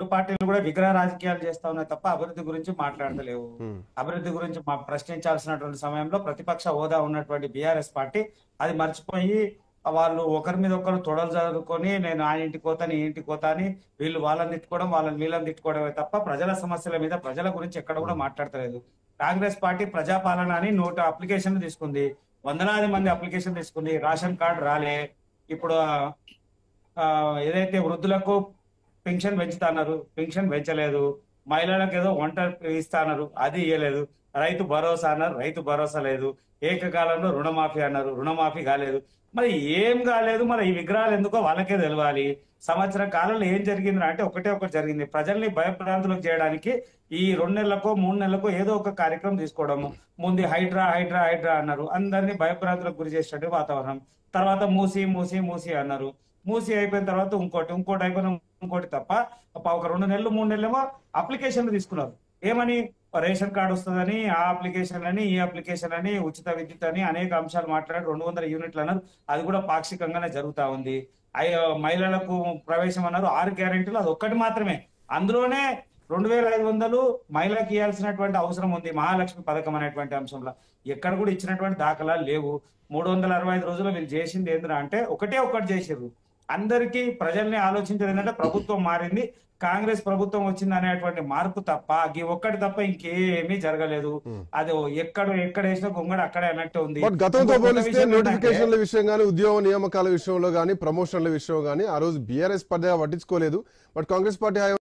రెండు పార్టీలు కూడా విగ్రహ రాజకీయాలు చేస్తా ఉన్నాయి తప్ప అభివృద్ధి గురించి మాట్లాడతలేవు. ఉమ్, అభివృద్ధి గురించి ప్రశ్నించాల్సినటువంటి సమయంలో ప్రతిపక్ష హోదా ఉన్నటువంటి బీఆర్ఎస్ పార్టీ అది మర్చిపోయి వాళ్ళు ఒకరి మీద ఒకరు తొడలు చదువుకొని నేను ఆ ఇంటికి పోతాను ఈ ఇంటికి పోతా అని వీళ్ళు వాళ్ళని తిట్టుకోవడం వాళ్ళని వీళ్ళని తిట్టుకోవడమే తప్ప ప్రజల సమస్యల మీద ప్రజల గురించి ఎక్కడ కూడా మాట్లాడతలేదు. కాంగ్రెస్ పార్టీ ప్రజాపాలన అని 100 అప్లికేషన్లు తీసుకుంది, వందలాది మంది అప్లికేషన్ తీసుకుంది, రేషన్ కార్డు రాలే. ఇప్పుడు ఏదైతే వృద్ధులకు పెన్షన్ పెంచుతున్నారు, పెన్షన్ పెంచలేదు. మహిళలకు ఏదో వంట ఇస్తాన్నారు, అది ఇయ్యలేదు. రైతు భరోసా అన్నారు, రైతు భరోసా లేదు. ఏకకాలంలో రుణమాఫీ అన్నారు, రుణమాఫీ కాలేదు. మరి ఏం కాలేదు, మరి ఈ విగ్రహాలు ఎందుకో వాళ్ళకే తెలవాలి. సంవత్సర కాలంలో ఏం జరిగింది అంటే ఒకటే ఒకటి జరిగింది. ప్రజల్ని భయప్రాంతులకు చేయడానికి ఈ 2 నెలలకో 3 నెలలకో ఏదో ఒక కార్యక్రమం తీసుకోవడము. ముందు హైడ్రా హైడ్రా హైడ్రా అన్నారు, అందరినీ భయప్రాంతులకు గురి చేసేటువంటి వాతావరణం. తర్వాత మూసి మూసి మూసి అన్నారు, మూసి అయిపోయిన తర్వాత ఇంకోటి అయిపోయిన ఇంకోటి తప్ప ఒక 2 నెలలు 3 నెలలేమో అప్లికేషన్లు తీసుకున్నారు. ఏమని రేషన్ కార్డు వస్తుందని, ఆ అప్లికేషన్ అని, ఈ అప్లికేషన్ అని, ఉచిత విద్యుత్ అని అనేక అంశాలు మాట్లాడి 200 యూనిట్లు అన్నారు. అది కూడా పాక్షికంగానే జరుగుతా ఉంది. మహిళలకు ప్రవేశం అన్నారు, 6 గ్యారెంటీలు అది ఒక్కటి మాత్రమే. అందులోనే 2500 మహిళలకు ఇవ్వాల్సినటువంటి అవసరం ఉంది మహాలక్ష్మి పథకం అనేటువంటి అంశంలో. ఎక్కడ కూడా ఇచ్చినటువంటి దాఖలాలు లేవు. 365 రోజులు వీళ్ళు చేసింది ఏంద్రా అంటే ఒకటి చేసిర్రు. అందరికీ ప్రజల్ని ఆలోచించేది ఏంటంటే ప్రభుత్వం మారింది, కాంగ్రెస్ ప్రభుత్వం వచ్చింది అనేటువంటి మార్పు తప్ప ఈ ఒక్కటి తప్ప ఇంకేమీ జరగలేదు. అది ఎక్కడ వేసినా గొంగడు అక్కడే అన్నట్టు ఉంది. బట్ గతంతో పోలిస్తే నోటిఫికేషన్ల విషయం గానీ, ఉద్యోగ నియామకాల విషయంలో గానీ, ప్రమోషన్ల విషయం గానీ ఆ రోజు బీఆర్ఎస్ పెద్దగా పట్టించుకోలేదు. But Congress party